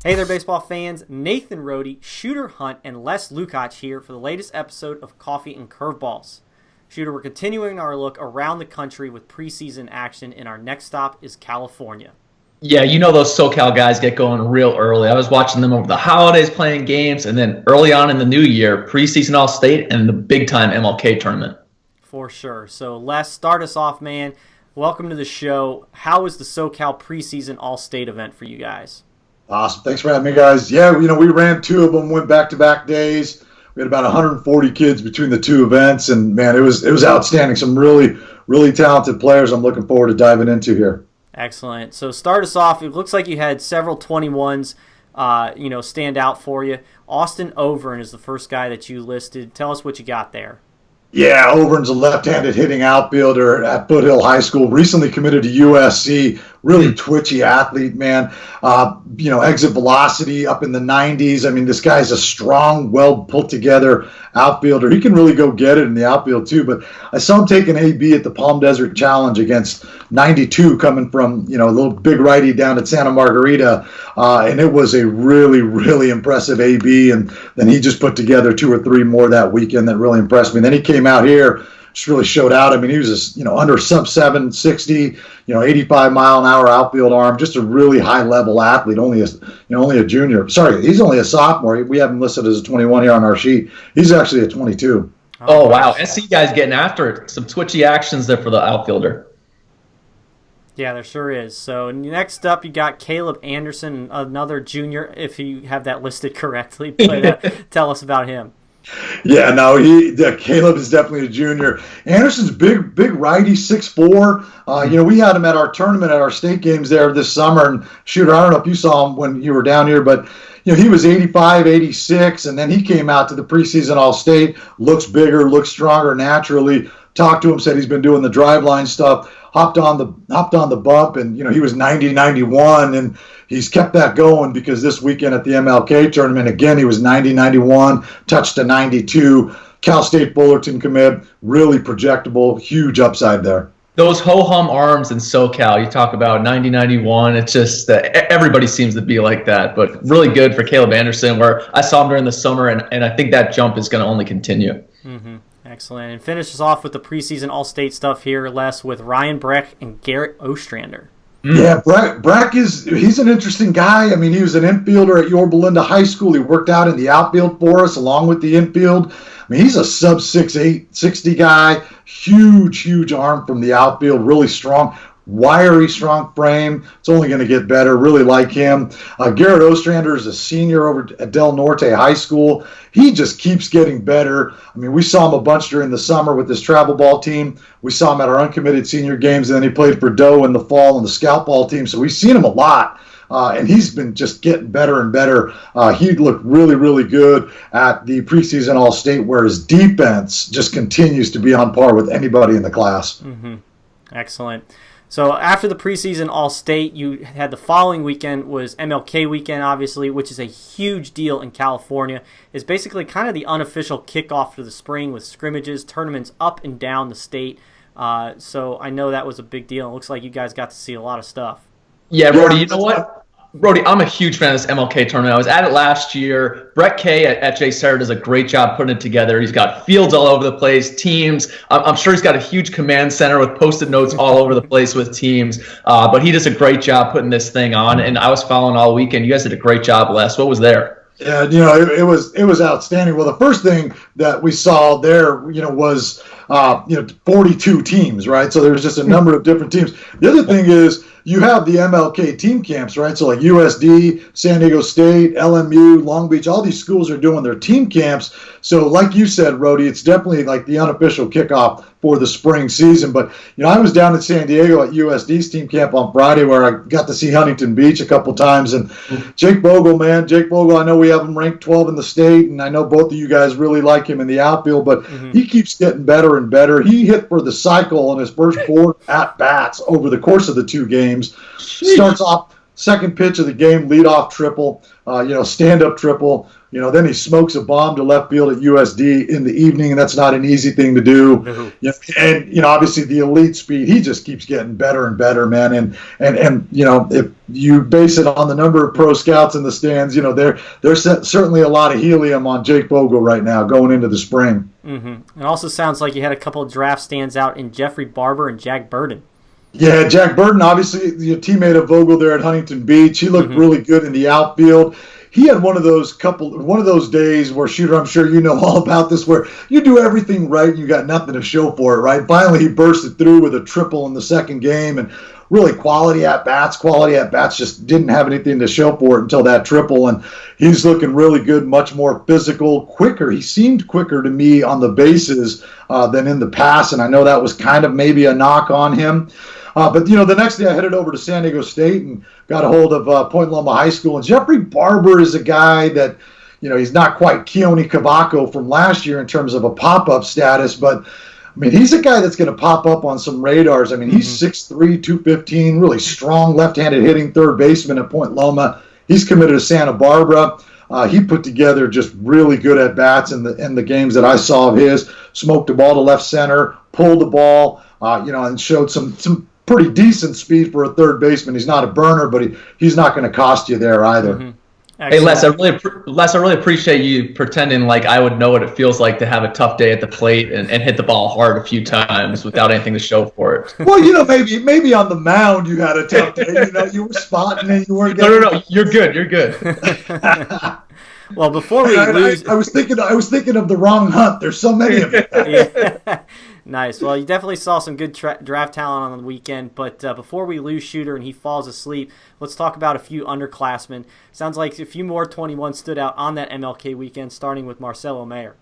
Hey there, baseball fans. Nathan Rohde, Shooter Hunt, and Les Lukach here for the latest episode of Coffee and Curveballs. Shooter, we're continuing our look around the country with preseason action, and our next stop is California. Yeah, you know those SoCal guys get going real early. I was watching them over the holidays playing games, and then early on in the new year, preseason All-State and the big-time MLK tournament. For sure. So, Les, start us off, man. Welcome to the show. How was the SoCal preseason All-State event for you guys? Awesome. Thanks for having me, guys. Yeah, we ran two of them, went back-to-back days. We had about 140 kids between the two events, and, man, it was outstanding. Some really, really talented players I'm looking forward to diving into here. Excellent. So start us off. It looks like you had several 21s, stand out for you. Austin Overn is the first guy that you listed. Tell us what you got there. Yeah, Overn's a left-handed hitting outfielder at Foothill High School. Recently committed to USC. Really twitchy athlete, man. Exit velocity up in the 90s. I mean, this guy's a strong, well-put-together outfielder. He can really go get it in the outfield, too. But I saw him take an AB at the Palm Desert Challenge against 92 coming from, a little big righty down at Santa Margarita. And it was a really, really impressive AB. And then he just put together two or three more that weekend that really impressed me. And then he came out here, just really showed out. I mean, he was under sub 760, 85-mile-an-hour outfield arm, just a really high-level athlete. Only a junior. Sorry, he's only a sophomore. We have him listed as a 21 here on our sheet. He's actually a 22. Oh wow, SC guys getting after it. Some twitchy actions there for the outfielder. Yeah, there sure is. So next up, you got Caleb Anderson, another junior, if you have that listed correctly. But tell us about him. Yeah, no, Caleb is definitely a junior. Anderson's big righty, 6'4". We had him at our tournament at our state games there this summer. And Shooter, I don't know if you saw him when you were down here, but he was 85, 86, and then he came out to the preseason All-State. Looks bigger, looks stronger naturally. Talked to him, said he's been doing the driveline stuff. Hopped on the bump, and he was 90, 91, and he's kept that going because this weekend at the MLK tournament, again, he was 90, 91, touched a 92. Cal State Fullerton commit, really projectable, huge upside there. Those ho-hum arms in SoCal, you talk about 90, 91, it's just everybody seems to be like that, but really good for Caleb Anderson, where I saw him during the summer, and I think that jump is going to only continue. Mm-hmm. Excellent. And finish us off with the preseason All-State stuff here, Les, with Ryan Breck and Garrett Ostrander. Yeah, Breck he's an interesting guy. I mean, he was an infielder at Yorba Linda High School. He worked out in the outfield for us along with the infield. I mean, he's a sub 6'8", 60 guy. Huge arm from the outfield, really strong. Wiry, strong frame. It's only going to get better. Really like him. Garrett Ostrander is a senior over at Del Norte High School. He just keeps getting better. I mean, we saw him a bunch during the summer with this travel ball team. We saw him at our uncommitted senior games, and then he played for Doe in the fall on the scout ball team. So we've seen him a lot. And he's been just getting better and better. He looked really, really good at the preseason All-State, where his defense just continues to be on par with anybody in the class. Mm-hmm. Excellent. So after the preseason All-State, you had the following weekend was MLK weekend, obviously, which is a huge deal in California. It's basically kind of the unofficial kickoff to the spring with scrimmages, tournaments up and down the state. So I know that was a big deal. It looks like you guys got to see a lot of stuff. Yeah, Rohde, you know what? Rohde, I'm a huge fan of this MLK tournament. I was at it last year. Brett Kay at J. Sarah does a great job putting it together. He's got fields all over the place, teams. I'm sure he's got a huge command center with Post-it notes all over the place with teams. But he does a great job putting this thing on, and I was following all weekend. You guys did a great job, Les. What was there? Yeah, it was outstanding. Well, the first thing that we saw there, was 42 teams, right? So there's just a number of different teams. The other thing is you have the MLK team camps, right? So like USD, San Diego State, LMU, Long Beach, all these schools are doing their team camps. So like you said, Rohde, it's definitely like the unofficial kickoff for the spring season. But, I was down in San Diego at USD's team camp on Friday where I got to see Huntington Beach a couple times. And Jake Bogle, I know we have him ranked 12 in the state, and I know both of you guys really like him in the outfield, but he keeps getting better and better. He hit for the cycle on his first 4 at-bats over the course of the 2 games. Starts off second pitch of the game, leadoff triple. stand-up triple. Then he smokes a bomb to left field at USD in the evening, and that's not an easy thing to do. Mm-hmm. And obviously the elite speed, he just keeps getting better and better, man. And if you base it on the number of pro scouts in the stands, there's certainly a lot of helium on Jake Vogel right now going into the spring. Mm-hmm. It also sounds like you had a couple of draft stands out in Jeffrey Barber and Jack Burden. Yeah, Jack Burden, obviously the teammate of Vogel there at Huntington Beach. He looked really good in the outfield. He had one of those days where, Shooter, I'm sure you know all about this, where you do everything right and you got nothing to show for it, right? Finally, he bursted through with a triple in the second game, and really quality at bats, just didn't have anything to show for it until that triple. And he's looking really good, much more physical, quicker. He seemed quicker to me on the bases than in the past, and I know that was kind of maybe a knock on him. But the next day I headed over to San Diego State and got a hold of Point Loma High School. And Jeffrey Barber is a guy that, he's not quite Keone Cavaco from last year in terms of a pop-up status, but he's a guy that's going to pop up on some radars. He's 6'3", 215, really strong left-handed hitting third baseman at Point Loma. He's committed to Santa Barbara. He put together just really good at-bats in the games that I saw of his. Smoked the ball to left center, pulled the ball, and showed some pretty decent speed for a third baseman. He's not a burner, but he's not going to cost you there either. Mm-hmm. Hey, Les, I really appreciate you pretending like I would know what it feels like to have a tough day at the plate and hit the ball hard a few times without anything to show for it. Well, maybe on the mound you had a tough day. You were spotting and you weren't getting... No, you're good. Well, before we lose... I was thinking of the wrong hunt. There's so many of them. Yeah. Nice. Well, you definitely saw some good draft talent on the weekend, but before we lose Shooter and he falls asleep, let's talk about a few underclassmen. Sounds like a few more 21 stood out on that MLK weekend, starting with Marcelo Mayer.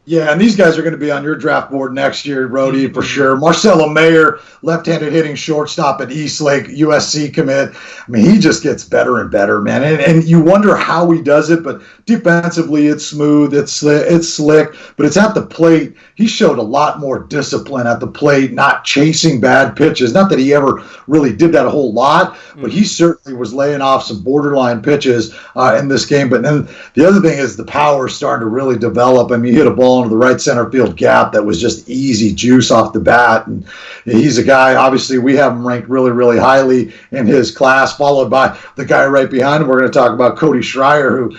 Yeah, and these guys are going to be on your draft board next year, Rhodey, for sure. Marcelo Mayer, left-handed hitting shortstop at Eastlake, USC commit. He just gets better and better, man. And you wonder how he does it, but defensively it's smooth, it's slick, but it's at the plate. He showed a lot more discipline at the plate, not chasing bad pitches. Not that he ever really did that a whole lot, but he certainly was laying off some borderline pitches in this game. But then the other thing is the power is starting to really develop. He hit a ball into the right center field gap that was just easy juice off the bat. And he's a guy, obviously, we have him ranked really, really highly in his class, followed by the guy right behind him. We're going to talk about Cody Schreier, who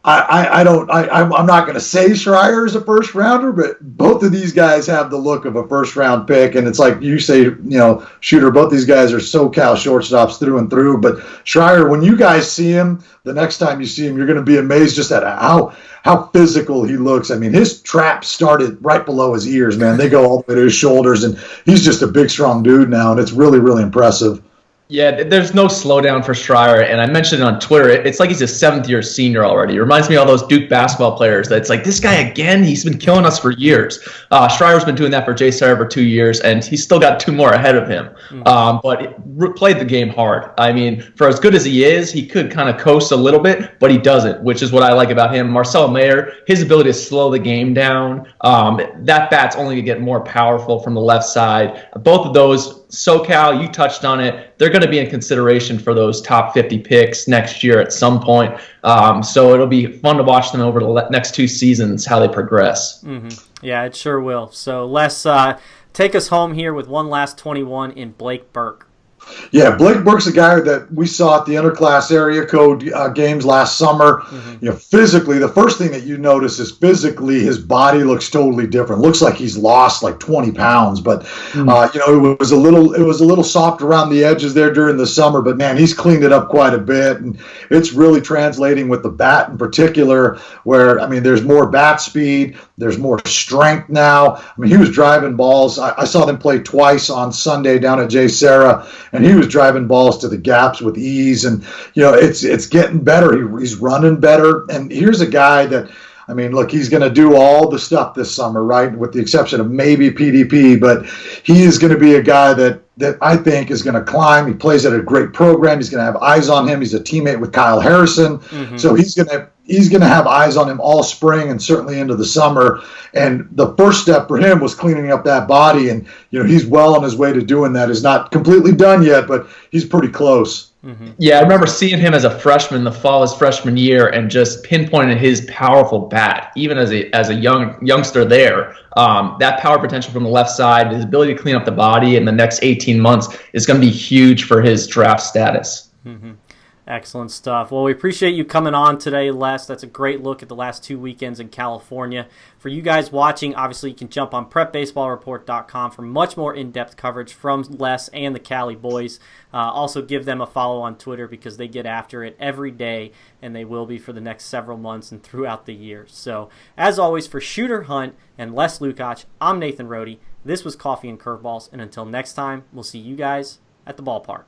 I'm not going to say Schreier is a first rounder, but both of these guys have the look of a first round pick. And it's like you say, Shooter, both these guys are SoCal shortstops through and through. But Schreier, when you guys see him, the next time you see him, you're going to be amazed just at how physical he looks. His trap started right below his ears, man. They go all the way to his shoulders, and he's just a big, strong dude now, and it's really, really impressive. Yeah, there's no slowdown for Schreier, and I mentioned it on Twitter. It's like he's a seventh-year senior already. It reminds me of all those Duke basketball players. That's like, this guy again, he's been killing us for years. Schreier's been doing that for Jay Serra for 2 years, and he's still got 2 more ahead of him. But played the game hard. For as good as he is, he could kind of coast a little bit, but he doesn't, which is what I like about him. Marcelo Mayer, his ability to slow the game down, that bat's only going to get more powerful from the left side. Both of those, SoCal, you touched on it, they're going to be in consideration for those top 50 picks next year at some point. So it'll be fun to watch them over the next 2 seasons, how they progress. Mm-hmm. Yeah, it sure will. So let's take us home here with one last 21 in Blake Burke. Yeah, Blake Burke's a guy that we saw at the interclass area code games last summer. Physically, the first thing that you notice is physically his body looks totally different. Looks like he's lost like 20 pounds, but it was a little soft around the edges there during the summer. But man, he's cleaned it up quite a bit, and it's really translating with the bat in particular. Where there's more bat speed, there's more strength now. He was driving balls. I saw them play twice on Sunday down at Jay Serra, and he was driving balls to the gaps with ease. And, it's getting better. He's running better. And here's a guy that, look, he's going to do all the stuff this summer, right, with the exception of maybe PDP. But he is going to be a guy that I think is going to climb. He plays at a great program. He's going to have eyes on him. He's a teammate with Kyle Harrison. So he's going he's going to have eyes on him all spring and certainly into the summer. And the first step for him was cleaning up that body. And, he's well on his way to doing that. He's not completely done yet, but he's pretty close. Mm-hmm. Yeah, I remember seeing him as a freshman the fall of his freshman year and just pinpointing his powerful bat, even as a youngster there. That power potential from the left side, his ability to clean up the body in the next 18 months is going to be huge for his draft status. Mm-hmm. Excellent stuff. Well, we appreciate you coming on today, Les. That's a great look at the last 2 weekends in California. For you guys watching, obviously you can jump on prepbaseballreport.com for much more in-depth coverage from Les and the Cali boys. Also give them a follow on Twitter because they get after it every day, and they will be for the next several months and throughout the year. So, as always, for Shooter Hunt and Les Lukach, I'm Nathan Rohde. This was Coffee and Curveballs, and until next time, we'll see you guys at the ballpark.